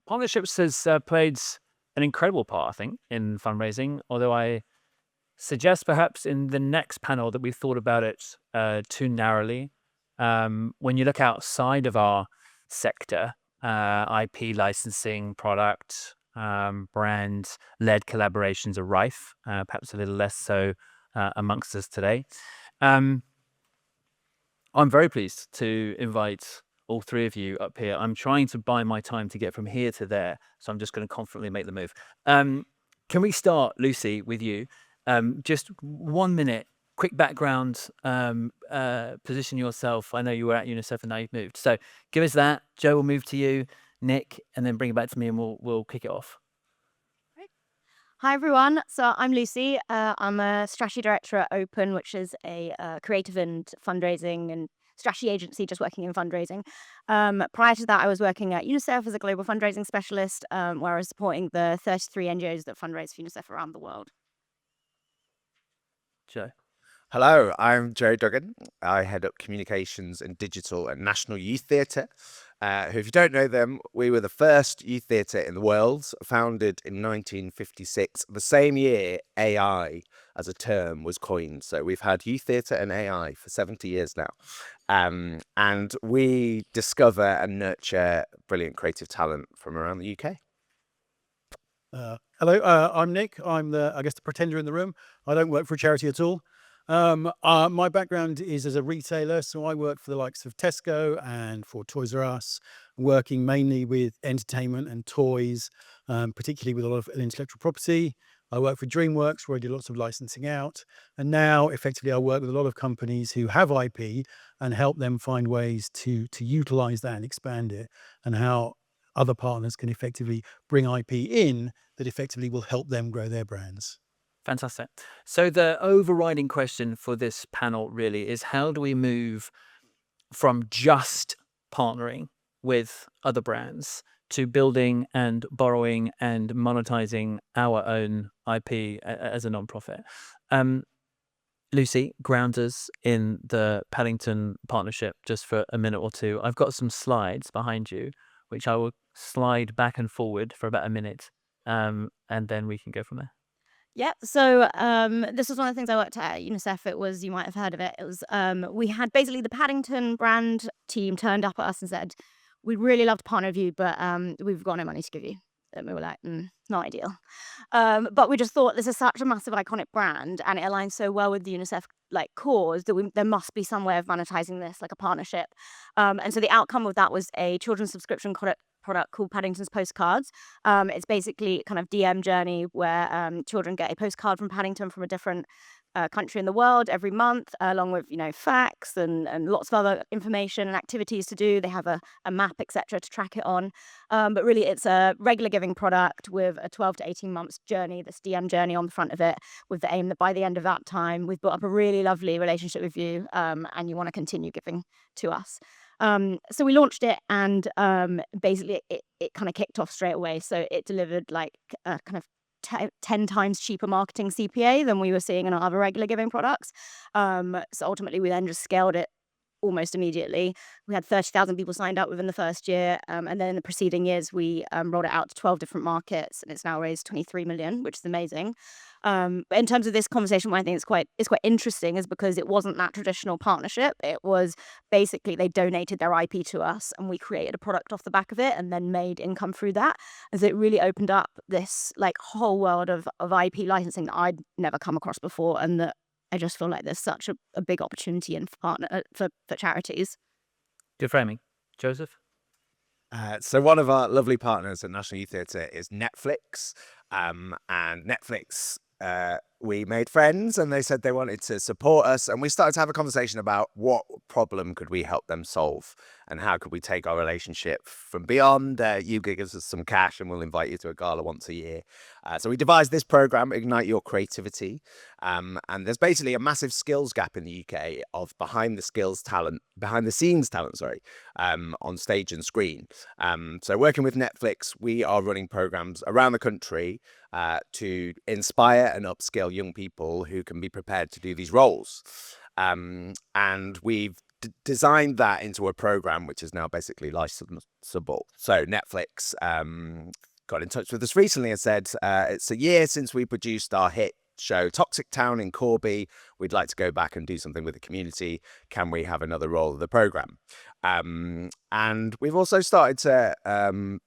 Partnerships has played an incredible part, I think, in fundraising, although I suggest perhaps in the next panel that we thought about it too narrowly. When you look outside of our sector, IP licensing, product, brand-led collaborations are rife, perhaps a little less so amongst us today. I'm very pleased to invite all three of you up here. I'm trying to buy my time to get from here to there, so I'm just going to confidently make the move. Can we start, Lucy, with you? Just 1 minute, quick background, position yourself. I know you were at UNICEF and now you've moved. So give us that. Joe will move to you, Nick, and then bring it back to me and we'll kick it off. Hi, everyone. So I'm Lucy. I'm a strategy director at Open, which is a creative and fundraising and strategy agency just working in fundraising. Prior to that, I was working at UNICEF as a global fundraising specialist, where I was supporting the 33 NGOs that fundraise for UNICEF around the world. Joe. Hello, I'm Joe Duggan. I head up communications and digital at National Youth Theatre. Who, if you don't know them, we were the first youth theatre in the world, founded in 1956, the same year AI as a term was coined. So we've had youth theatre and AI for 70 years now. And we discover and nurture brilliant creative talent from around the UK. Hello, I'm Nick. I'm the pretender in the room. I don't work for a charity at all. My background is as a retailer, so I work for the likes of Tesco and for Toys R Us, working mainly with entertainment and toys, particularly with a lot of intellectual property. I work for DreamWorks, where I do lots of licensing out, and now effectively I work with a lot of companies who have IP and help them find ways to utilize that and expand it, and how other partners can effectively bring IP in that effectively will help them grow their brands. Fantastic. So the overriding question for this panel really is, how do we move from just partnering with other brands to building and borrowing and monetizing our own IP as a nonprofit? Lucy, ground us in the Paddington partnership just for a minute or two. I've got some slides behind you, which I will slide back and forward for about a minute, and then we can go from there. Yeah, so this was one of the things I worked at UNICEF. It was, you might have heard of it. It was, we had basically the Paddington brand team turned up at us and said, we'd really love to partner with you, but we've got no money to give you. And we were like, not ideal. But we just thought this is such a massive iconic brand and it aligns so well with the UNICEF cause that there must be some way of monetizing this, like a partnership. And so the outcome of that was a children's subscription product called Paddington's Postcards. It's basically kind of DM journey where children get a postcard from Paddington from a different country in the world every month, along with facts and lots of other information and activities to do. They have a map, etc., to track it on. But really, it's a regular giving product with a 12 to 18 months journey, this DM journey on the front of it, with the aim that by the end of that time, we've built up a really lovely relationship with you, and you want to continue giving to us. So we launched it, and basically it kind of kicked off straight away. So it delivered kind of 10 times cheaper marketing CPA than we were seeing in our other regular giving products. So ultimately, we then just scaled it almost immediately. We had 30,000 people signed up within the first year, and then in the preceding years, we rolled it out to 12 different markets, and it's now raised 23 million, which is amazing. But in terms of this conversation, what I think it's quite interesting is because it wasn't that traditional partnership. It was basically they donated their IP to us, and we created a product off the back of it, and then made income through that. And so it really opened up this whole world of IP licensing that I'd never come across before, and that I just feel like there's such a big opportunity in for charities. Good framing. Joseph? So one of our lovely partners at National Youth Theatre is Netflix. And Netflix, we made friends and they said they wanted to support us. And we started to have a conversation about what problem could we help them solve and how could we take our relationship from beyond. You give us some cash and we'll invite you to a gala once a year. So we devised this program, Ignite Your Creativity. And there's basically a massive skills gap in the UK of behind the scenes talent, on stage and screen. So working with Netflix, we are running programs around the country to inspire and upskill young people who can be prepared to do these roles. And we've designed that into a program which is now basically licensable. So Netflix got in touch with us recently and said, it's a year since we produced our hit show Toxic Town in Corby. We'd like to go back and do something with the community. Can we have another role of the program? And we've also started to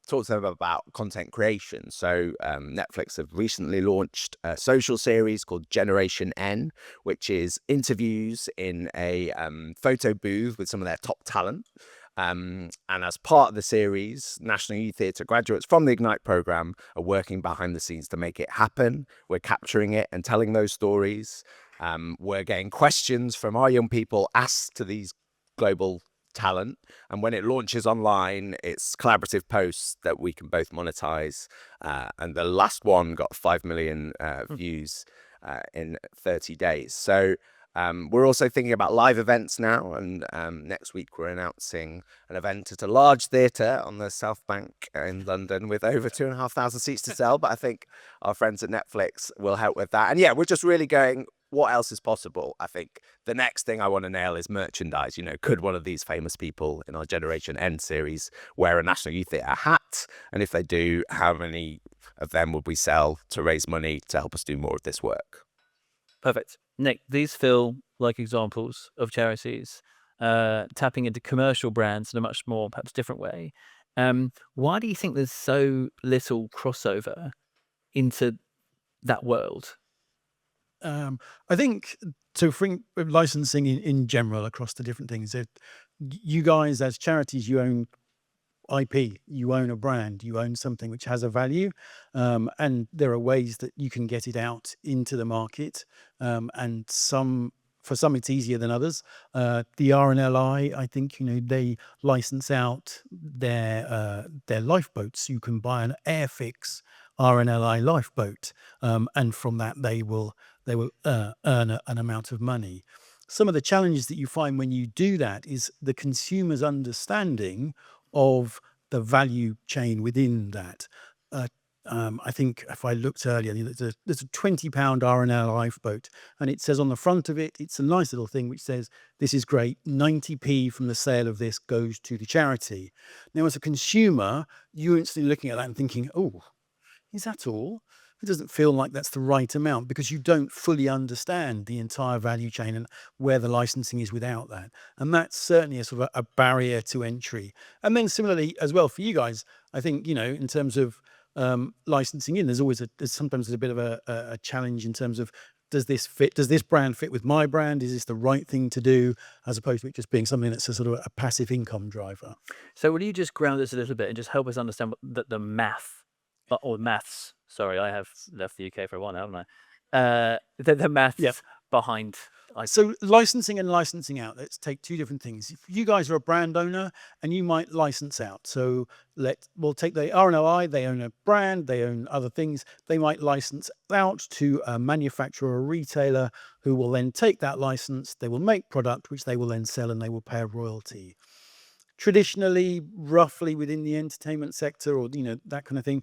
talk to them about content creation. So Netflix have recently launched a social series called Generation N, which is interviews in a photo booth with some of their top talent. And as part of the series, National Youth Theatre graduates from the Ignite programme are working behind the scenes to make it happen. We're capturing it and telling those stories. We're getting questions from our young people asked to these global talent. And when it launches online, it's collaborative posts that we can both monetize. And the last one got 5 million views in 30 days. So we're also thinking about live events now, and next week we're announcing an event at a large theatre on the South Bank in London with over 2,500 seats to sell. But I think our friends at Netflix will help with that. And yeah, we're just really going, what else is possible? I think the next thing I want to nail is merchandise. You know, could one of these famous people in our Generation N series wear a National Youth Theatre hat? And if they do, how many of them would we sell to raise money to help us do more of this work? Perfect. Nick, these feel like examples of charities tapping into commercial brands in a much more perhaps different way. Why do you think there's so little crossover into that world? I think so. For licensing in general across the different things, you guys as charities, you own IP, you own a brand, you own something which has a value, and there are ways that you can get it out into the market, and for some it's easier than others. The RNLI, I think, they license out their lifeboats. You can buy an Airfix RNLI lifeboat, and from that they will earn an amount of money. Some of the challenges that you find when you do that is the consumer's understanding of the value chain within that. I think if I looked earlier, there's a £20 RNL lifeboat, and it says on the front of it, it's a nice little thing which says, this is great, 90p from the sale of this goes to the charity. Now, as a consumer, you're instantly looking at that and thinking, oh, is that all? It doesn't feel like that's the right amount because you don't fully understand the entire value chain and where the licensing is without that. And that's certainly a sort of a barrier to entry. And then similarly as well for you guys, I think, in terms of licensing in, there's sometimes a bit of a challenge in terms of, does this brand fit with my brand? Is this the right thing to do, as opposed to it just being something that's a sort of a passive income driver? So will you just ground us a little bit and just help us understand the maths? Sorry, I have left the UK for a while now, haven't I? The maths behind. So licensing and licensing out, let's take two different things. If you guys are a brand owner and you might license out, so we'll take the RNOI, they own a brand, they own other things, they might license out to a manufacturer or a retailer who will then take that license, they will make product which they will then sell and they will pay a royalty. Traditionally, roughly within the entertainment sector or that kind of thing,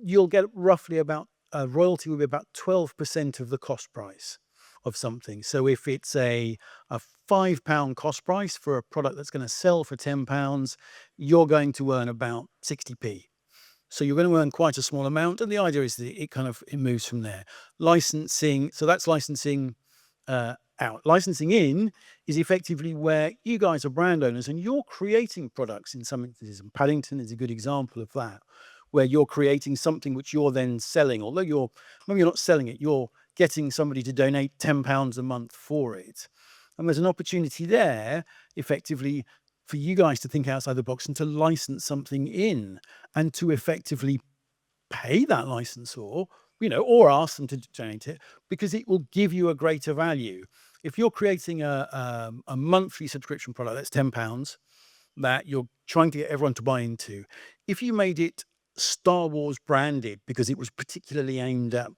you'll get roughly about a royalty will be about 12% of the cost price of something. So if it's a £5 cost price for a product that's going to sell for £10, you're going to earn about 60p. So you're going to earn quite a small amount. And the idea is that it moves from there. Licensing, so that's licensing out. Licensing in is effectively where you guys are brand owners and you're creating products in some instances. And Paddington is a good example of that, where you're creating something which you're then selling, although maybe you're not selling it, you're getting somebody to donate £10 a month for it. And there's an opportunity there, effectively, for you guys to think outside the box and to license something in and to effectively pay that licensor, or ask them to donate it, because it will give you a greater value. If you're creating a monthly subscription product that's £10 that you're trying to get everyone to buy into, if you made it Star Wars branded because it was particularly aimed at,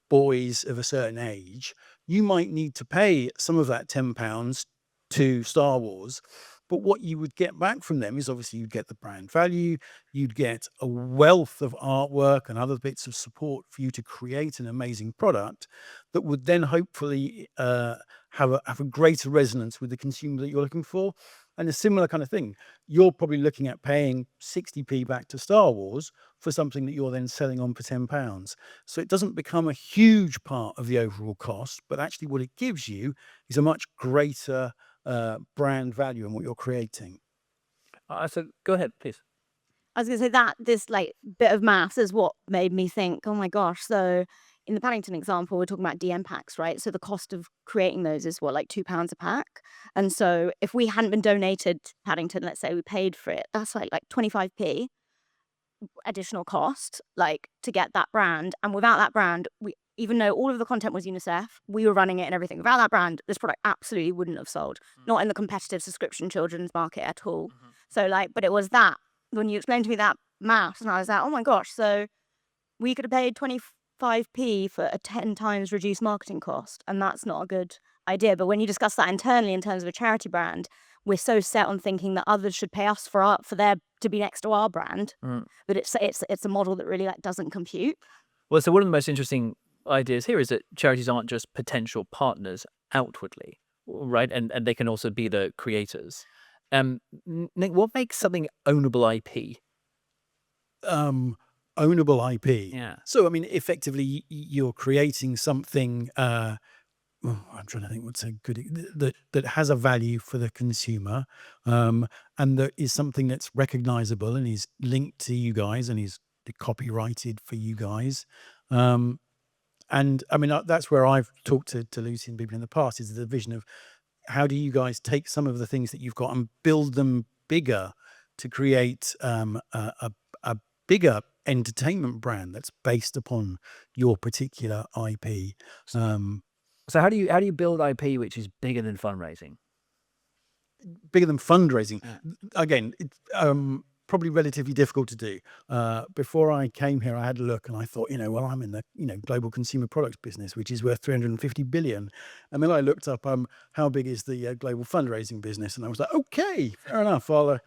boys of a certain age, you might need to pay some of that £10 to Star Wars, But what you would get back from them is obviously you'd get the brand value, you'd get a wealth of artwork and other bits of support for you to create an amazing product that would then hopefully have a greater resonance with the consumer that you're looking for. And a similar kind of thing, you're probably looking at paying 60p back to Star Wars for something that you're then selling on for £10. So it doesn't become a huge part of the overall cost, but actually what it gives you is a much greater brand value in what you're creating. So go ahead, please. I was going to say that this like bit of maths is what made me think, oh my gosh. So in the Paddington example, we're talking about DM packs, right? So the cost of creating those is what, like £2 a pack? And so if we hadn't been donated to Paddington, let's say we paid for it, that's like 25p additional cost, like to get that brand. And without that brand, we, even though all of the content was UNICEF, we were running it and everything. Without that brand, this product absolutely wouldn't have sold, not in the competitive subscription children's market at all. So like, but it was that, when you explained to me that maths, and I was like, oh my gosh, so we could have paid 25p for a 10 times reduced marketing cost, and that's not a good idea. But when you discuss that internally in terms of a charity brand, we're so set on thinking that others should pay us for their to be next to our brand, but it's a model that really like doesn't compute. Well, so one of the most interesting ideas here is that charities aren't just potential partners outwardly, right? And they can also be the creators. Nick, what makes something ownable IP? Ownable IP. Yeah. So, I mean, effectively, you're creating something. I'm trying to think what's a good that has a value for the consumer, and that is something that's recognizable and is linked to you guys and is copyrighted for you guys. And I mean, that's where I've talked to Lucy and people in the past, is the vision of how do you guys take some of the things that you've got and build them bigger to create a bigger entertainment brand that's based upon your particular IP. So how do you build IP which is bigger than fundraising? Bigger than fundraising. Again, it's probably relatively difficult to do. Before I came here, I had a look and I thought, well, I'm in the global consumer products business, which is worth 350 billion. And then I looked up how big is the global fundraising business, and I was like, okay, fair enough. I'll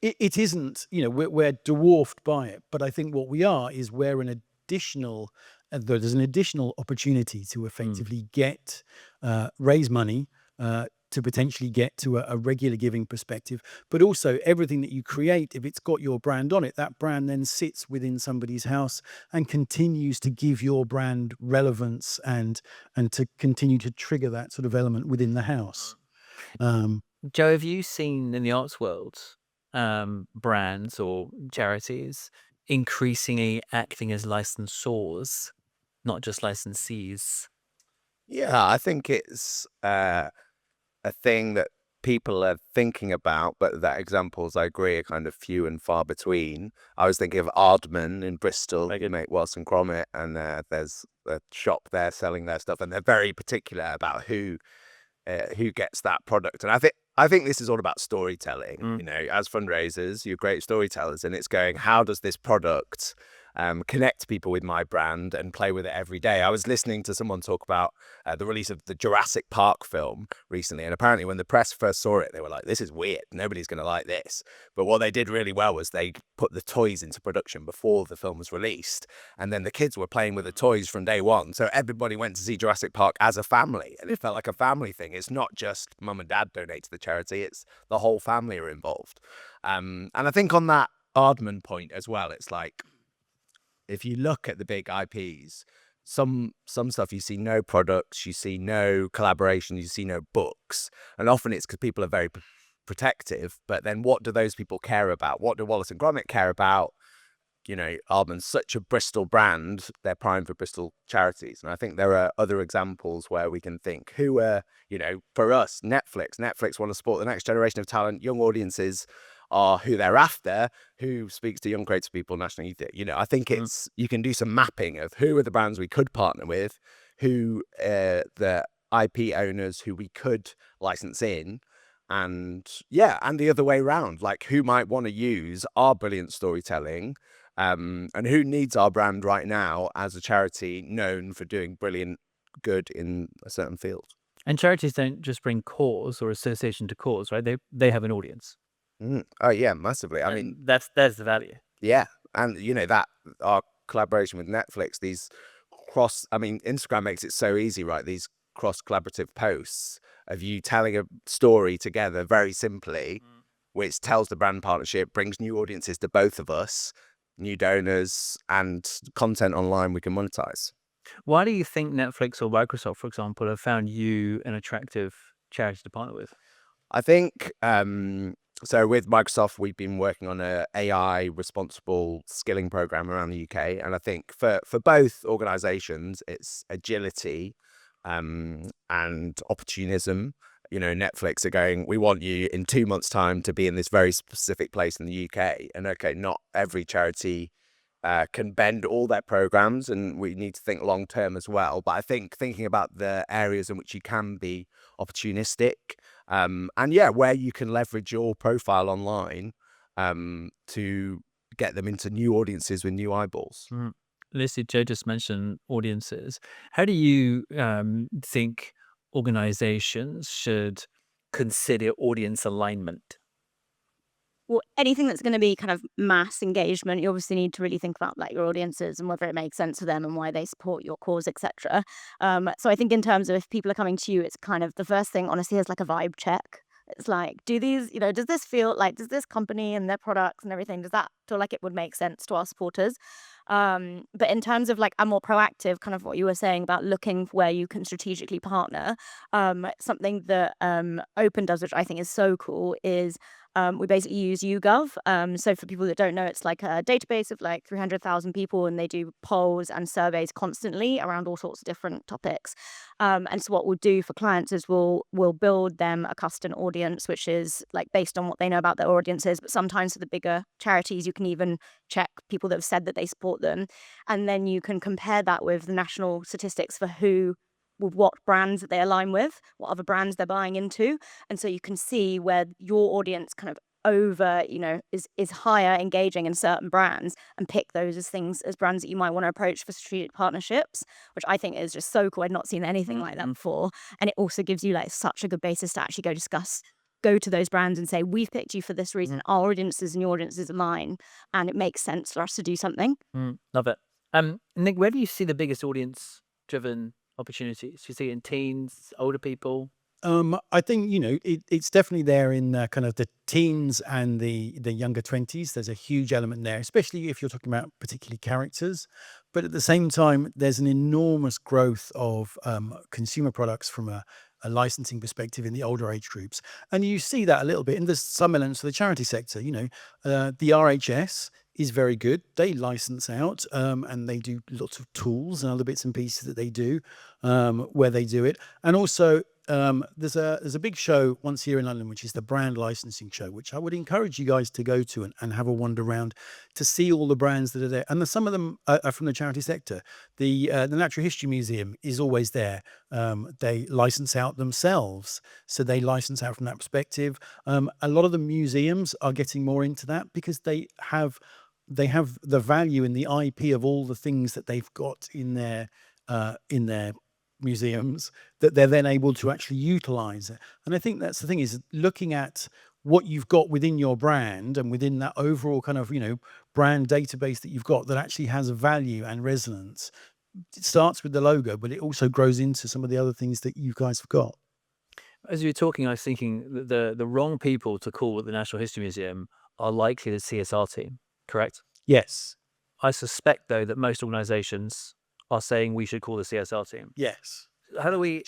it isn't, we're dwarfed by it, but I think what we are is we're an additional. There's an additional opportunity to effectively get raise money to potentially get to a regular giving perspective, but also everything that you create, if it's got your brand on it, that brand then sits within somebody's house and continues to give your brand relevance and to continue to trigger that sort of element within the house. Joe, have you seen in the arts world brands or charities increasingly acting as licensors, not just licensees? Yeah, I think it's a thing that people are thinking about, but that examples, I agree, are kind of few and far between. I was thinking of Ardman in Bristol, who make Wilson Gromit, and there's a shop there selling their stuff, and they're very particular about who gets that product. And I think this is all about storytelling. As fundraisers, you're great storytellers, and it's going, how does this product connect people with my brand and play with it every day? I was listening to someone talk about the release of the Jurassic Park film recently, and apparently when the press first saw it, they were like, this is weird, nobody's going to like this. But what they did really well was they put the toys into production before the film was released, and then the kids were playing with the toys from day one, so everybody went to see Jurassic Park as a family, and it felt like a family thing. It's not just mum and dad donate to the charity, it's the whole family are involved. And I think on that Ardman point as well, it's like, if you look at the big IPs, some stuff you see no products, you see no collaboration, you see no books, and often it's because people are very protective. But then what do those people care about? What do Wallace and Gromit care about? Ardman's such a Bristol brand, they're prime for Bristol charities. And I think there are other examples where we can think who are, for us, Netflix want to support the next generation of talent. Young audiences are who they're after, who speaks to young creative people, national youth. I think it's, you can do some mapping of who are the brands we could partner with, who the IP owners who we could license in, and the other way around, like who might want to use our brilliant storytelling, and who needs our brand right now as a charity known for doing brilliant good in a certain field. And charities don't just bring cause or association to cause, right? They have an audience. Oh yeah, massively. I mean, And that's the value. yeah, and that our collaboration with Netflix, these Instagram makes it so easy, right? These cross collaborative posts of you telling a story together very simply, which tells the brand partnership, brings new audiences to both of us, new donors, and content online we can monetize. Why do you think Netflix or Microsoft, for example, have found you an attractive charity to partner with? I think so with Microsoft, we've been working on a AI responsible skilling program around the UK. And I think for both organizations, it's agility and opportunism. Netflix are going, we want you in 2 months' time to be in this very specific place in the UK. And okay, not every charity can bend all their programs, and we need to think long term as well. But I think thinking about the areas in which you can be opportunistic, and where you can leverage your profile online to get them into new audiences with new eyeballs. Lucy, Joe just mentioned audiences. How do you think organizations should consider audience alignment? Well, anything that's going to be kind of mass engagement, you obviously need to really think about like your audiences and whether it makes sense for them and why they support your cause, etc. So I think in terms of if people are coming to you, it's kind of the first thing, honestly, is like a vibe check. It's like, does this company and their products and everything, does that feel like it would make sense to our supporters? But in terms of like a more proactive kind of what you were saying about looking where you can strategically partner, something that Open does, which I think is so cool, is we basically use YouGov. So for people that don't know, it's like a database of like 300,000 people, and they do polls and surveys constantly around all sorts of different topics. And so what we'll do for clients is we'll build them a custom audience, which is like based on what they know about their audiences. But sometimes for the bigger charities, you can even check people that have said that they support them. And then you can compare that with the national statistics for with what brands that they align with, what other brands they're buying into. And so you can see where your audience kind of is higher engaging in certain brands, and pick those as brands that you might want to approach for strategic partnerships, which I think is just so cool. I'd not seen anything like that before. And it also gives you like such a good basis to actually go to those brands and say, we've picked you for this reason. Our audiences and your audiences align, and it makes sense for us to do something. Love it. Nick, where do you see the biggest audience-driven opportunities? Do you see it in teens, older people? I think it's definitely there in kind of the teens and the younger 20s. There's a huge element there, especially if you're talking about particularly characters. But at the same time, there's an enormous growth of consumer products from a licensing perspective in the older age groups, and you see that a little bit in some elements of the charity sector. The RHS is very good. They license out and they do lots of tools and other bits and pieces that they do where they do it. And also there's a big show once a year in London, which is the brand licensing show, which I would encourage you guys to go to and have a wander around to see all the brands that are there. And some of them are from the charity sector. The Natural History Museum is always there. They license out themselves, so they license out from that perspective. A lot of the museums are getting more into that because they have the value in the IP of all the things that they've got in their museums that they're then able to actually utilize it. And I think that's the thing, is looking at what you've got within your brand and within that overall kind of brand database that you've got that actually has value and resonance. It starts with the logo, but it also grows into some of the other things that you guys have got. As you were talking, I was thinking the wrong people to call at the Natural History Museum are likely the CSR team, correct? Yes. I suspect, though, that most organizations are saying we should call the CSR team. Yes. How do we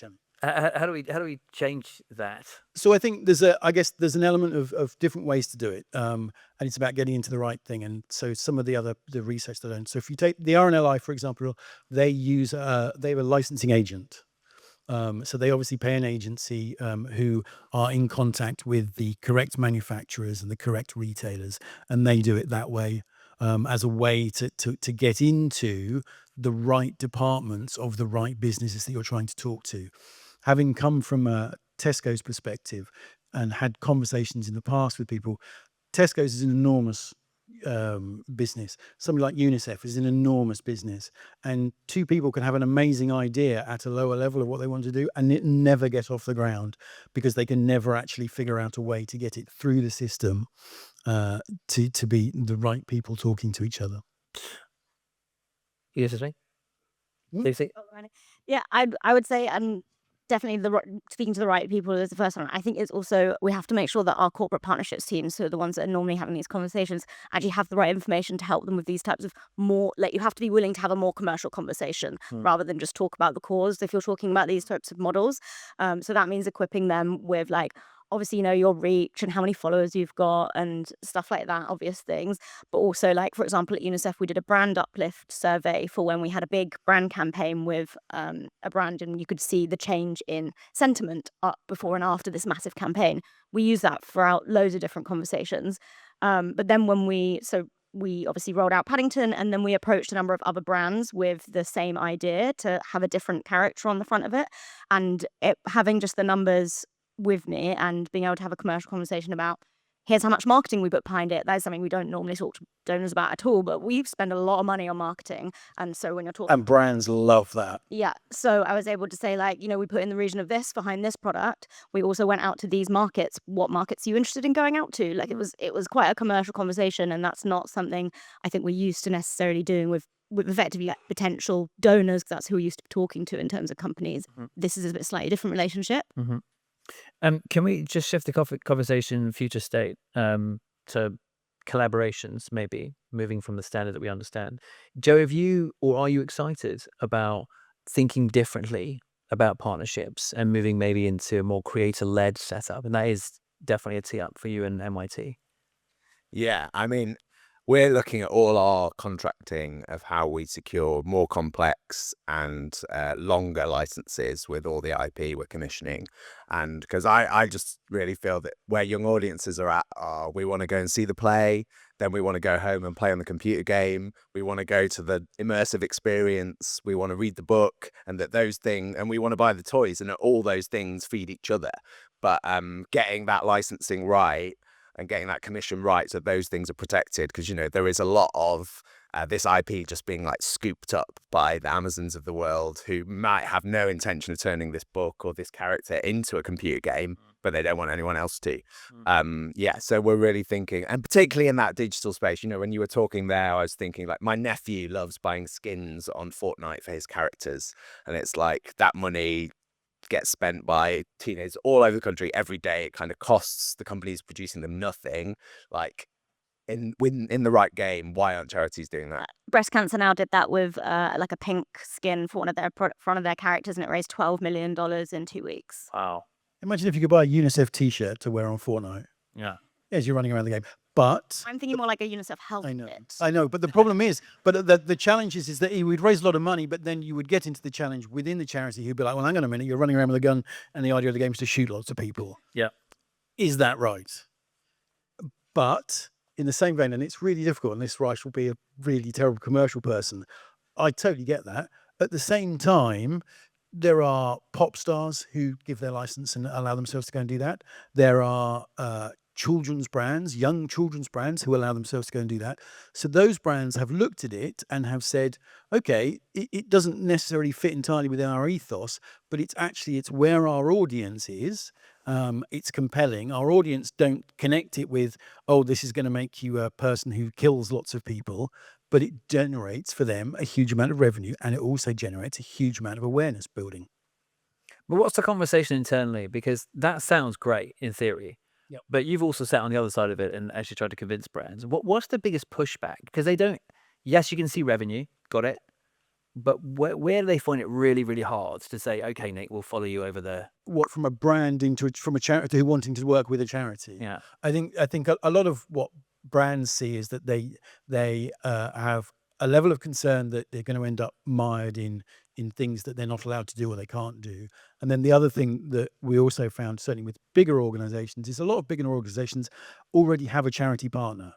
change that? So I think there's an element of different ways to do it, and it's about getting into the right thing. And so some of the research that I done. So if you take the RNLI, for example, they have a licensing agent. So they obviously pay an agency who are in contact with the correct manufacturers and the correct retailers, and they do it that way as a way to get into the right departments of the right businesses that you're trying to talk to. Having come from a Tesco's perspective and had conversations in the past with people, Tesco's is an enormous business. Something like UNICEF is an enormous business, and two people can have an amazing idea at a lower level of what they want to do, and it never get off the ground because they can never actually figure out a way to get it through the system to be the right people talking to each other. You just say? Lucy? Yeah, I would say definitely speaking to the right people is the first one. I think it's also we have to make sure that our corporate partnerships teams, so the ones that are normally having these conversations, actually have the right information to help them with these types of more, like, you have to be willing to have a more commercial conversation rather than just talk about the cause if you're talking about these types of models. So that means equipping them with, like, obviously, your reach and how many followers you've got and stuff like that, obvious things. But also, like, for example, at UNICEF, we did a brand uplift survey for when we had a big brand campaign with a brand, and you could see the change in sentiment up before and after this massive campaign. We use that throughout loads of different conversations. But then we obviously rolled out Paddington, and then we approached a number of other brands with the same idea to have a different character on the front of it. And having just the numbers with me and being able to have a commercial conversation about here's how much marketing we put behind it. That is something we don't normally talk to donors about at all, but we've spent a lot of money on marketing. And so when you're talking, And brands love that. yeah, so I was able to say, like, we put in the region of this behind this product. We also went out to these markets. What markets are you interested in going out to? Like, it was quite a commercial conversation, and that's not something I think we're used to necessarily doing with effectively, like, potential donors, because that's who we're used to talking to in terms of companies. This is a bit slightly different relationship. Can we just shift the conversation future state to collaborations, maybe moving from the standard that we understand? Joe, are you excited about thinking differently about partnerships and moving maybe into a more creator-led setup? And that is definitely a tee up for you and MIT. Yeah, I mean, we're looking at all our contracting of how we secure more complex and longer licenses with all the IP we're commissioning. And because I just really feel that where young audiences are at are, we want to go and see the play, then we want to go home and play on the computer game, we want to go to the immersive experience, we want to read the book, and and we want to buy the toys, and all those things feed each other. But getting that licensing right and getting that commission right so those things are protected, because there is a lot of this IP just being, like, scooped up by the Amazons of the world who might have no intention of turning this book or this character into a computer game, but they don't want anyone else to. So we're really thinking, and particularly in that digital space, when you were talking there, I was thinking, like, my nephew loves buying skins on Fortnite for his characters, and it's like that money gets spent by teenagers all over the country every day. It kind of costs the companies producing them nothing. Like, in the right game, why aren't charities doing that? Breast Cancer now did that with like a pink skin for one of their characters, and it raised $12 million in 2 weeks. Wow. Imagine if you could buy a UNICEF t-shirt to wear on Fortnite Yeah. as you're running around the game. But I'm thinking more like a UNICEF health I know, kit. I know, but the problem is, the challenge is that you would raise a lot of money, but then you would get into the challenge within the charity who'd be like, well, hang on a minute, you're running around with a gun, and the idea of the game is to shoot lots of people. Yeah. Is that right? But in the same vein, and it's really difficult, and this Reich will be a really terrible commercial person, I totally get that. At the same time, there are pop stars who give their license and allow themselves to go and do that. There are children's brands, young children's brands, who allow themselves to go and do that. So those brands have looked at it and have said, okay, it doesn't necessarily fit entirely within our ethos, but it's where our audience is. It's compelling. Our audience don't connect it with, oh, this is going to make you a person who kills lots of people, but it generates for them a huge amount of revenue, and it also generates a huge amount of awareness building. But what's the conversation internally? Because that sounds great in theory. Yep. But you've also sat on the other side of it and actually tried to convince brands. What's the biggest pushback? Because they don't. Yes, you can see revenue, got it. But where do they find it really, really hard to say, okay, Nick, we'll follow you over there? What, from a brand from a charity who wanting to work with a charity? Yeah. I think a lot of what brands see is that they have a level of concern that they're going to end up mired in things that they're not allowed to do or they can't do. And then the other thing that we also found, certainly with bigger organizations, is a lot of bigger organizations already have a charity partner.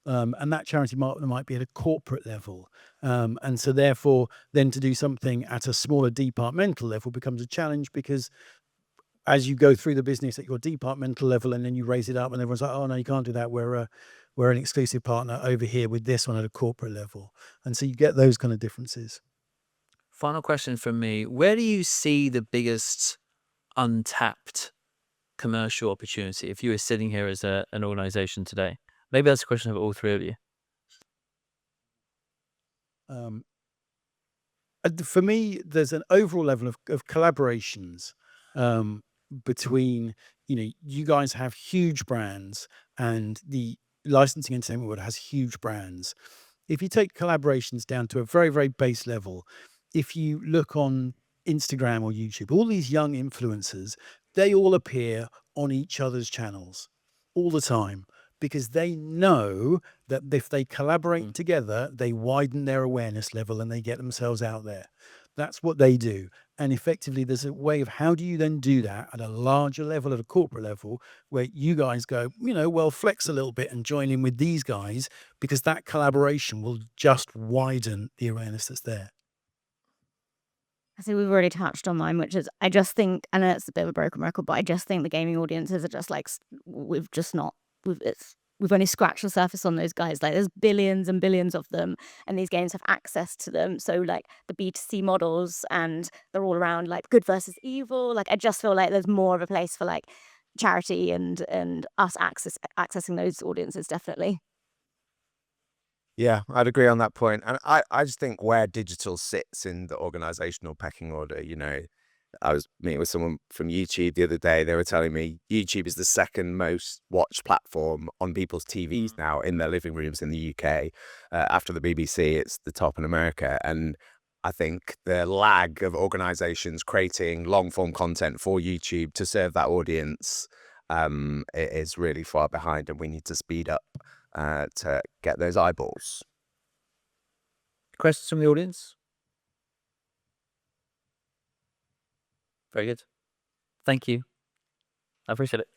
And that charity partner might be at a corporate level. And so therefore, then to do something at a smaller departmental level becomes a challenge, because as you go through the business at your departmental level and then you raise it up and everyone's like, oh, no, you can't do that. We're we're an exclusive partner over here with this one at a corporate level. And so you get those kind of differences. Final question from me. Where do you see the biggest untapped commercial opportunity if you were sitting here as an organization today? Maybe that's a question for all three of you. For me, there's an overall level of collaborations between, you guys have huge brands and the licensing entertainment world has huge brands. If you take collaborations down to a very, very base level, if you look on Instagram or YouTube, all these young influencers, they all appear on each other's channels all the time because they know that if they collaborate together, they widen their awareness level and they get themselves out there. That's what they do. And effectively, there's a way of how do you then do that at a larger level, at a corporate level, where you guys go, well, flex a little bit and join in with these guys because that collaboration will just widen the awareness that's there. I think we've already touched on mine, which is I just think, I know it's a bit of a broken record, but I just think the gaming audiences are just like, we've just not, we've only scratched the surface on those guys. Like there's billions and billions of them and these games have access to them. So like the B2C models and they're all around like good versus evil. Like I just feel like there's more of a place for like charity and us accessing those audiences, definitely. Yeah, I'd agree on that point. And I just think where digital sits in the organizational pecking order, I was meeting with someone from YouTube the other day. They were telling me YouTube is the second most watched platform on people's TVs now in their living rooms in the UK. After the BBC, it's the top in America. And I think the lag of organizations creating long form content for YouTube to serve that audience is really far behind, and we need to speed up to get those eyeballs. Questions from the audience? Very good. Thank you. I appreciate it.